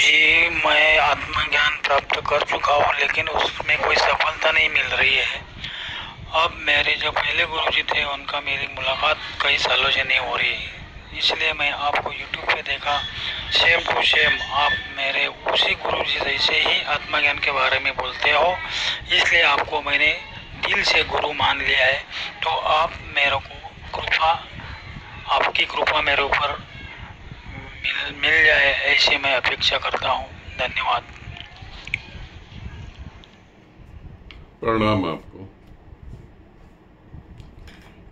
जी, मैं आत्मज्ञान प्राप्त कर चुका हूँ, लेकिन उसमें कोई सफलता नहीं मिल रही है। अब मेरे जो पहले गुरुजी थे उनका मेरी मुलाकात कई सालों से नहीं हो रही है, इसलिए मैं आपको YouTube पे देखा, सेम टू सेम आप मेरे उसी गुरुजी जैसे ही आत्मज्ञान के बारे में बोलते हो, इसलिए आपको मैंने दिल से गुरु मान लिया है। तो आप मेरे को कृपा, आपकी कृपा मेरे ऊपर मिल जाए, ऐसी मैं अपेक्षा करता हूँ। धन्यवाद। प्रणाम आपको,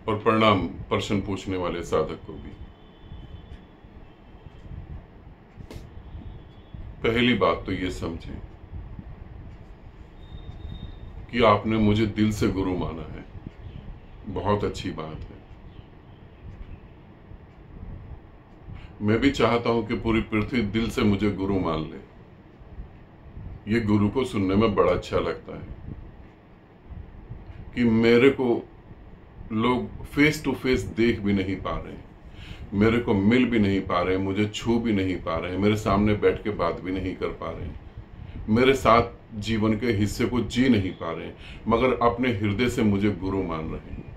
और प्रणाम प्रश्न पूछने वाले साधक को भी। पहली बात तो ये समझें कि आपने मुझे दिल से गुरु माना है, बहुत अच्छी बात है। मैं भी चाहता हूं कि पूरी पृथ्वी दिल से मुझे गुरु मान ले। ये गुरु को सुनने में बड़ा अच्छा लगता है कि मेरे को लोग फेस टू फेस देख भी नहीं पा रहे, मेरे को मिल भी नहीं पा रहे, मुझे छू भी नहीं पा रहे, मेरे सामने बैठ के बात भी नहीं कर पा रहे, मेरे साथ जीवन के हिस्से को जी नहीं पा रहे, मगर अपने हृदय से मुझे गुरु मान रहे हैं।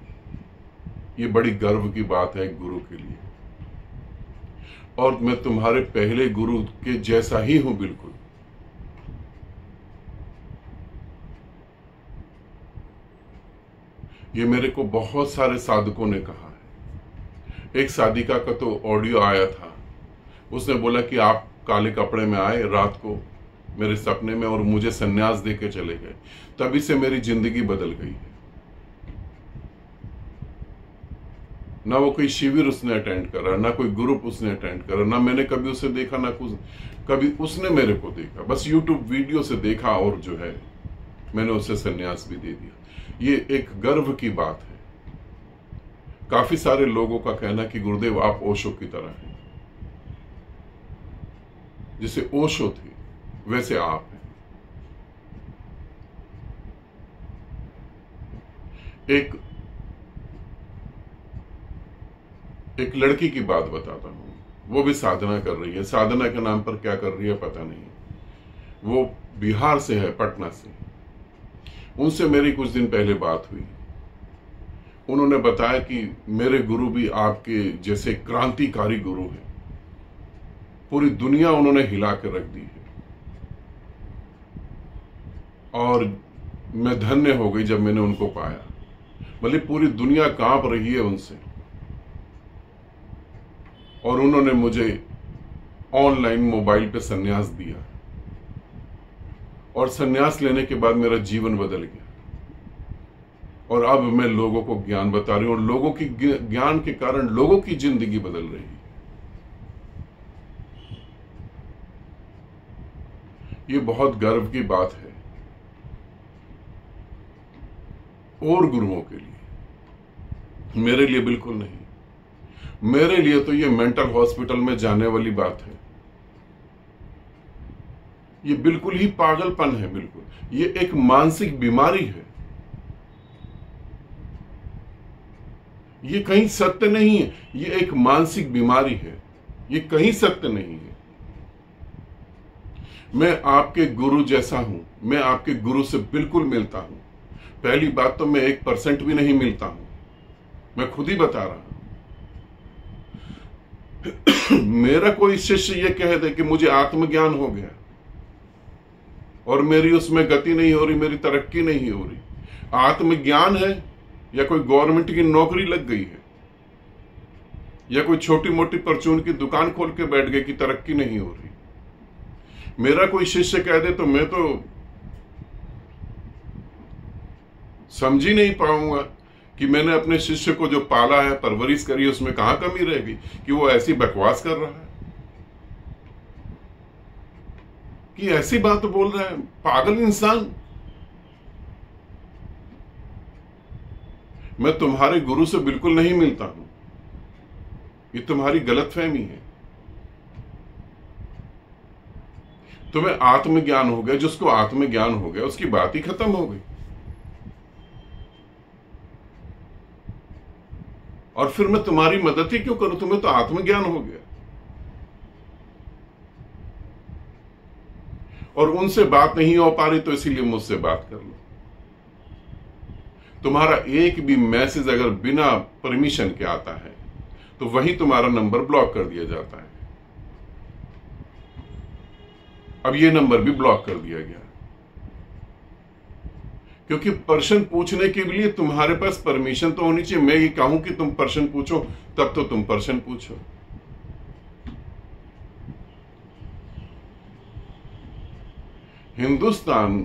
ये बड़ी गर्व की बात है एक गुरु के लिए। और मैं तुम्हारे पहले गुरु के जैसा ही हूं, बिल्कुल। ये मेरे को बहुत सारे साधकों ने कहा है। एक साधिका का तो ऑडियो आया था, उसने बोला कि आप काले कपड़े में आए रात को मेरे सपने में और मुझे सन्यास दे के चले गए, तभी से मेरी जिंदगी बदल गई है। ना वो कोई शिविर उसने अटेंड करा, ना कोई ग्रुप उसने अटेंड करा, ना मैंने कभी उसे देखा, ना कुछ कभी उसने मेरे को देखा, बस यूट्यूब वीडियो से देखा और जो है मैंने उसे सन्यास भी दे दिया। ये एक गर्व की बात है। काफी सारे लोगों का कहना कि गुरुदेव आप ओशो की तरह हैं, जैसे ओशो थी वैसे आप हैं। एक लड़की की बात बताता हूं, वो भी साधना कर रही है। साधना के नाम पर क्या कर रही है पता नहीं। वो बिहार से है, पटना से। उनसे मेरी कुछ दिन पहले बात हुई। उन्होंने बताया कि मेरे गुरु भी आपके जैसे क्रांतिकारी गुरु हैं, पूरी दुनिया उन्होंने हिला के रख दी है। और मैं धन्य हो गई जब मैंने उनको पाया, मतलब पूरी दुनिया कांप रही है उनसे। और उन्होंने मुझे ऑनलाइन मोबाइल पे सन्यास दिया, और सन्यास लेने के बाद मेरा जीवन बदल गया। और अब मैं लोगों को ज्ञान बता रही हूं, और लोगों की ज्ञान के कारण लोगों की जिंदगी बदल रही है। ये बहुत गर्व की बात है और गुरुओं के लिए, मेरे लिए बिल्कुल नहीं। मेरे लिए तो ये मेंटल हॉस्पिटल में जाने वाली बात है। ये बिल्कुल ही पागलपन है, बिल्कुल। ये एक मानसिक बीमारी है। ये कहीं सत्य नहीं है, ये एक मानसिक बीमारी है, ये कहीं सत्य नहीं है। मैं आपके गुरु जैसा हूं, मैं आपके गुरु से बिल्कुल मिलता हूं। पहली बात तो मैं 1% भी नहीं मिलता हूं, मैं खुद ही बता रहा हूं। मेरा कोई शिष्य ये कह दे कि मुझे आत्मज्ञान हो गया और मेरी उसमें गति नहीं हो रही, मेरी तरक्की नहीं हो रही, आत्मज्ञान है या कोई गवर्नमेंट की नौकरी लग गई है या कोई छोटी मोटी परचून की दुकान खोल के बैठ गए कि तरक्की नहीं हो रही। मेरा कोई शिष्य कह दे तो मैं तो समझ ही नहीं पाऊंगा कि मैंने अपने शिष्य को जो पाला है, परवरिश करी, उसमें कहां कमी रहेगी कि वो ऐसी बकवास कर रहा है, कि ऐसी बात बोल रहा है। पागल इंसान। मैं तुम्हारे गुरु से बिल्कुल नहीं मिलता हूं, ये तुम्हारी गलतफहमी है। तुम्हें आत्मज्ञान हो गया, जिसको आत्मज्ञान हो गया उसकी बात ही खत्म हो गई। और फिर मैं तुम्हारी मदद ही क्यों करूं, तुम्हें तो आत्मज्ञान हो गया। और उनसे बात नहीं हो पा रही तो इसीलिए मुझसे बात कर लो। तुम्हारा एक भी मैसेज अगर बिना परमिशन के आता है तो वही तुम्हारा नंबर ब्लॉक कर दिया जाता है। अब ये नंबर भी ब्लॉक कर दिया गया क्योंकि प्रश्न पूछने के लिए तुम्हारे पास परमिशन तो होनी चाहिए। मैं ये कहूं कि तुम प्रश्न पूछो तब तो तुम प्रश्न पूछो। हिंदुस्तान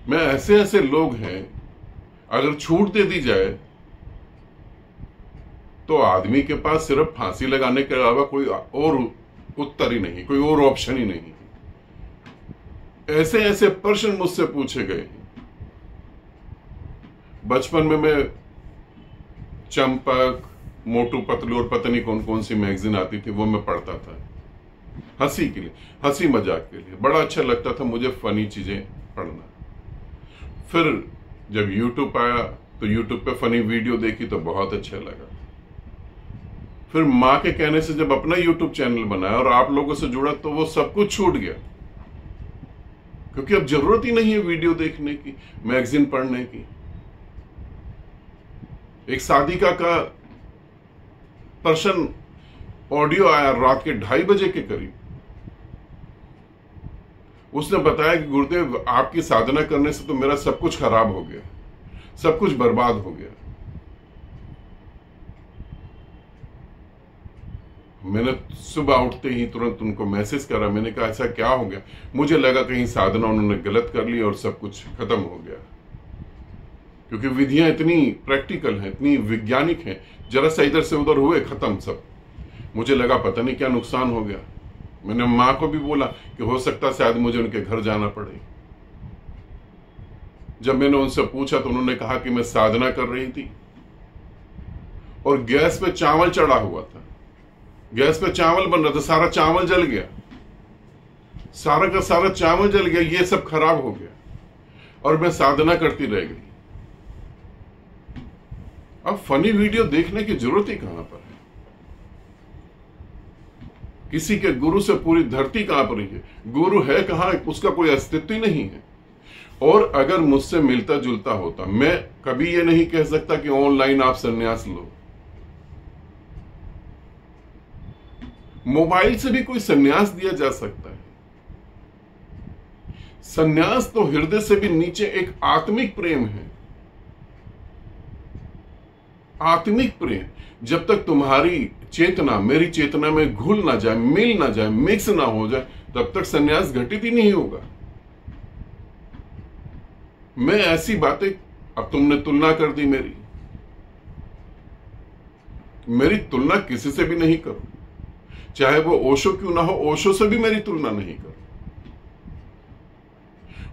में ऐसे ऐसे लोग हैं, अगर छूट दे दी जाए तो आदमी के पास सिर्फ फांसी लगाने के अलावा कोई और उत्तर ही नहीं, कोई और ऑप्शन ही नहीं। ऐसे ऐसे प्रश्न मुझसे पूछे गए। बचपन में मैं चंपक, मोटू पतलू और पता नहीं कौन कौन सी मैगजीन आती थी वो मैं पढ़ता था, हंसी के लिए, हंसी मजाक के लिए। बड़ा अच्छा लगता था मुझे फनी चीजें पढ़ना। फिर जब यूट्यूब आया तो यूट्यूब पे फनी वीडियो देखी तो बहुत अच्छा लगा। फिर माँ के कहने से जब अपना यूट्यूब चैनल बनाया और आप लोगों से जुड़ा तो वो सब कुछ छूट गया, क्योंकि अब जरूरत ही नहीं है वीडियो देखने की, मैगजीन पढ़ने की। एक साधिका का प्रश्न ऑडियो आया रात के 2:30 बजे के करीब। उसने बताया कि गुरुदेव आपकी साधना करने से तो मेरा सब कुछ खराब हो गया, सब कुछ बर्बाद हो गया। मैंने सुबह उठते ही तुरंत उनको मैसेज करा। मैंने कहा ऐसा क्या हो गया? मुझे लगा कहीं साधना उन्होंने गलत कर ली और सब कुछ खत्म हो गया, क्योंकि विधियां इतनी प्रैक्टिकल हैं, इतनी वैज्ञानिक हैं। जरा सा इधर से उधर हुए खत्म सब। मुझे लगा पता नहीं क्या नुकसान हो गया। मैंने मां को भी बोला कि हो सकता शायद मुझे उनके घर जाना पड़े। जब मैंने उनसे पूछा तो उन्होंने कहा कि मैं साधना कर रही थी और गैस पे चावल चढ़ा हुआ था, गैस पे चावल बन रहा था, सारा चावल जल गया, सारा का सारा चावल जल गया, ये सब खराब हो गया और मैं साधना करती रह गई। अब फनी वीडियो देखने की जरूरत ही कहां पर है? किसी के गुरु से पूरी धरती कांप रही है। गुरु है कहां? उसका कोई अस्तित्व ही नहीं है। और अगर मुझसे मिलता जुलता होता, मैं कभी ये नहीं कह सकता कि ऑनलाइन आप संन्यास लो। मोबाइल से भी कोई संन्यास दिया जा सकता है। संन्यास तो हृदय से भी नीचे एक आत्मिक प्रेम है। आत्मिक प्रेम जब तक तुम्हारी चेतना मेरी चेतना में घुल ना जाए, मिल ना जाए, मिक्स ना हो जाए, तब तक संन्यास घटित ही नहीं होगा। मैं ऐसी बातें, अब तुमने तुलना कर दी मेरी तुलना किसी से भी नहीं करो, चाहे वो ओशो क्यों ना हो। ओशो से भी मेरी तुलना नहीं करो।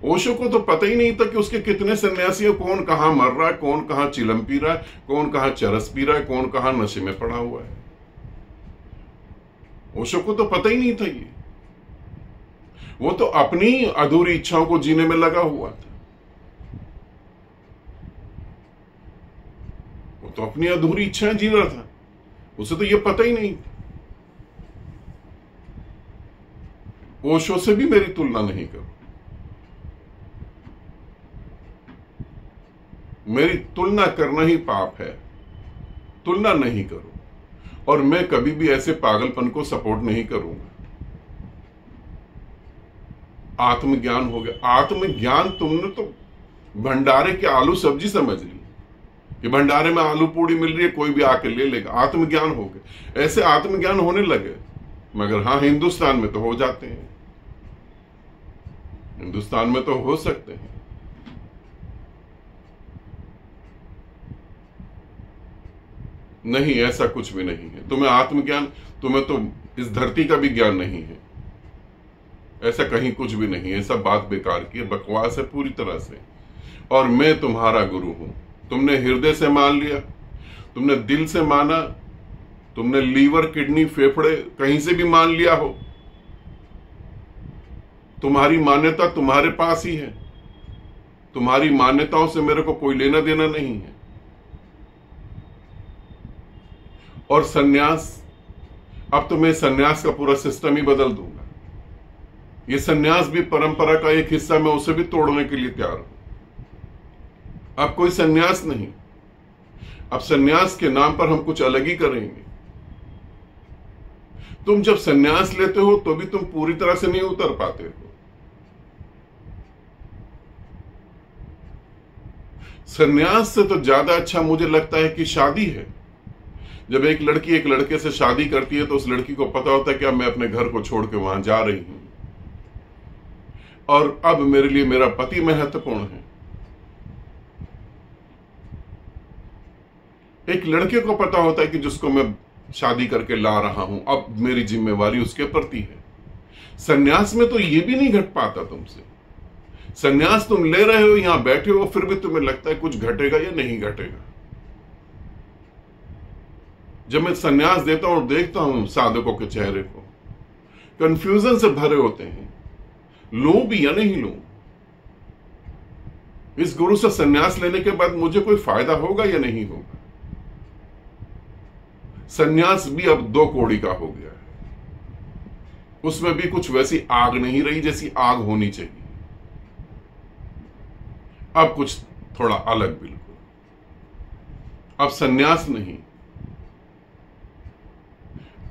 ओशो को तो पता ही नहीं था कि उसके कितने सन्यासी हैं, कौन कहां मर रहा है, कौन कहां चिलम पी रहा है, कौन कहां चरस पी रहा है, कौन कहां नशे में पड़ा हुआ है। ओशो को तो पता ही नहीं था ये। वो तो अपनी अधूरी इच्छाओं को जीने में लगा हुआ था। वो तो अपनी अधूरी इच्छाएं जी रहा था, उसे तो ये पता ही नहीं था। ओशो से भी मेरी तुलना नहीं करो। मेरी तुलना करना ही पाप है। तुलना नहीं करो। और मैं कभी भी ऐसे पागलपन को सपोर्ट नहीं करूंगा। आत्मज्ञान हो गया। आत्मज्ञान तुमने तो भंडारे के आलू सब्जी समझ ली कि भंडारे में आलू पूड़ी मिल रही है, कोई भी आके ले लेगा। आत्मज्ञान हो गया। ऐसे आत्मज्ञान होने लगे। मगर हाँ, हिंदुस्तान में तो हो जाते हैं, हिंदुस्तान में तो हो सकते हैं। नहीं, ऐसा कुछ भी नहीं है। तुम्हें आत्मज्ञान, तुम्हें तो इस धरती का भी ज्ञान नहीं है। ऐसा कहीं कुछ भी नहीं है। सब बात बेकार की है, बकवास है पूरी तरह से। और मैं तुम्हारा गुरु हूं। तुमने हृदय से मान लिया, तुमने दिल से माना, तुमने लीवर, किडनी, फेफड़े कहीं से भी मान लिया हो, तुम्हारी मान्यता तुम्हारे पास ही है। तुम्हारी मान्यताओं से मेरे को कोई लेना देना नहीं है। और सन्यास अब तो मैं सन्यास का पूरा सिस्टम ही बदल दूंगा। ये सन्यास भी परंपरा का एक हिस्सा, मैं उसे भी तोड़ने के लिए तैयार हूं। अब कोई सन्यास नहीं, अब सन्यास के नाम पर हम कुछ अलग ही करेंगे। तुम जब सन्यास लेते हो तो भी तुम पूरी तरह से नहीं उतर पाते हो। सन्यास से तो ज्यादा अच्छा मुझे लगता है कि शादी है। जब एक लड़की एक लड़के से शादी करती है तो उस लड़की को पता होता है कि अब मैं अपने घर को छोड़ के वहां जा रही हूं और अब मेरे लिए मेरा पति महत्वपूर्ण है। एक लड़के को पता होता है कि जिसको मैं शादी करके ला रहा हूं, अब मेरी जिम्मेवारी उसके प्रति है। सन्यास में तो ये भी नहीं घट पाता तुमसे। सन्यास तुम ले रहे हो, यहां बैठे हो, फिर भी तुम्हें लगता है कुछ घटेगा या नहीं घटेगा। जब मैं सन्यास देता हूं और देखता हूं साधकों के चेहरे को, कंफ्यूजन से भरे होते हैं, लूं भी या नहीं लूं। इस गुरु से सन्यास लेने के बाद मुझे कोई फायदा होगा या नहीं होगा। सन्यास भी अब 2 कौड़ी का हो गया है। उसमें भी कुछ वैसी आग नहीं रही जैसी आग होनी चाहिए। अब कुछ थोड़ा अलग बिल्कुल। अब सन्यास नहीं,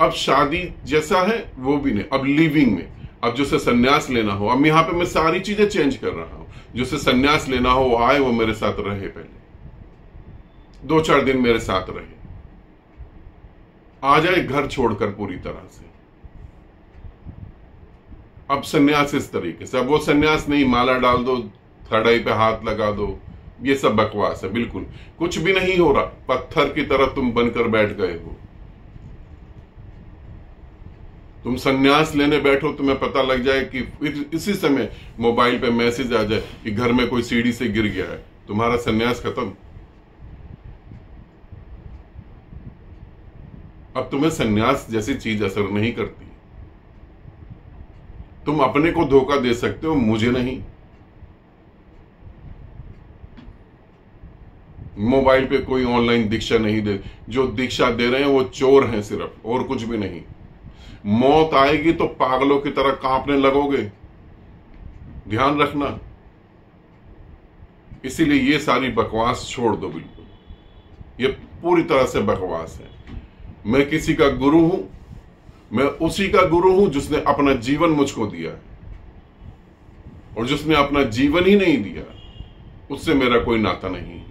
अब शादी जैसा है वो भी नहीं, अब लिविंग में। अब जिसे सन्यास लेना हो, अब यहां पे मैं सारी चीजें चेंज कर रहा हूं। जिसे सन्यास लेना हो वो आए, वो मेरे साथ रहे, पहले 2-4 दिन मेरे साथ रहे, आ जाए घर छोड़कर पूरी तरह से। अब सन्यास इस तरीके से। अब वो सन्यास नहीं माला डाल दो, थर्ड आई पे हाथ लगा दो, ये सब बकवास है। बिल्कुल कुछ भी नहीं हो रहा। पत्थर की तरह तुम बनकर बैठ गए हो। तुम सन्यास लेने बैठो, तुम्हें पता लग जाए कि इसी समय मोबाइल पे मैसेज आ जाए कि घर में कोई सीढ़ी से गिर गया है, तुम्हारा सन्यास खत्म। अब तुम्हें सन्यास जैसी चीज असर नहीं करती। तुम अपने को धोखा दे सकते हो, मुझे नहीं। मोबाइल पे कोई ऑनलाइन दीक्षा नहीं दे। जो दीक्षा दे रहे हैं वो चोर हैं सिर्फ, और कुछ भी नहीं। मौत आएगी तो पागलों की तरह कांपने लगोगे, ध्यान रखना। इसीलिए ये सारी बकवास छोड़ दो बिल्कुल। ये पूरी तरह से बकवास है। मैं किसी का गुरु हूं, मैं उसी का गुरु हूं जिसने अपना जीवन मुझको दिया है, और जिसने अपना जीवन ही नहीं दिया उससे मेरा कोई नाता नहीं है।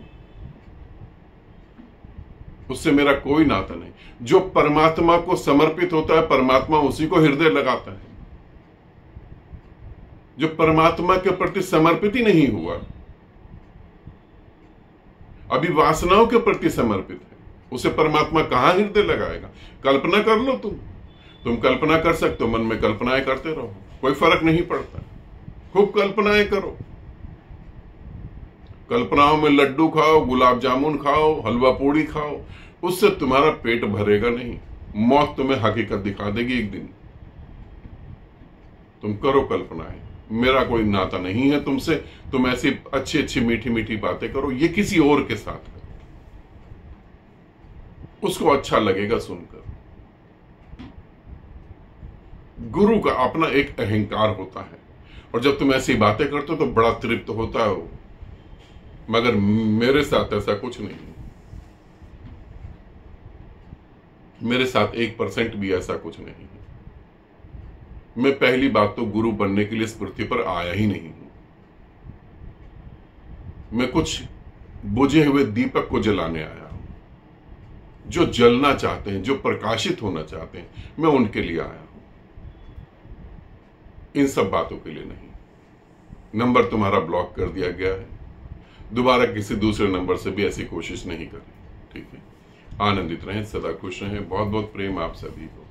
उससे मेरा कोई नाता नहीं। जो परमात्मा को समर्पित होता है, परमात्मा उसी को हृदय लगाता है। जो परमात्मा के प्रति समर्पित ही नहीं हुआ, अभी वासनाओं के प्रति समर्पित है, उसे परमात्मा कहां हृदय लगाएगा। कल्पना कर लो। तुम कल्पना कर सकते हो, मन में कल्पनाएं करते रहो, कोई फर्क नहीं पड़ता। खूब कल्पनाएं करो। कल्पनाओं में लड्डू खाओ, गुलाब जामुन खाओ, हलवा पूड़ी खाओ, उससे तुम्हारा पेट भरेगा नहीं। मौत तुम्हें हकीकत दिखा देगी एक दिन। तुम करो कल्पनाएं, मेरा कोई नाता नहीं है तुमसे। तुम ऐसी अच्छी अच्छी मीठी मीठी बातें करो, ये किसी और के साथ करो, उसको अच्छा लगेगा सुनकर। गुरु का अपना एक अहंकार होता है, और जब तुम ऐसी बातें करते हो तो बड़ा तृप्त होता हो। मगर मेरे साथ ऐसा कुछ नहीं है। मेरे साथ 1% भी ऐसा कुछ नहीं है। मैं पहली बात तो गुरु बनने के लिए इस पृथ्वी पर आया ही नहीं हूं। मैं कुछ बुझे हुए दीपक को जलाने आया हूं। जो जलना चाहते हैं, जो प्रकाशित होना चाहते हैं, मैं उनके लिए आया हूं, इन सब बातों के लिए नहीं। नंबर तुम्हारा ब्लॉक कर दिया गया है। दोबारा किसी दूसरे नंबर से भी ऐसी कोशिश नहीं करें, ठीक है। आनंदित रहें, सदा खुश रहें। बहुत बहुत प्रेम आप सभी को।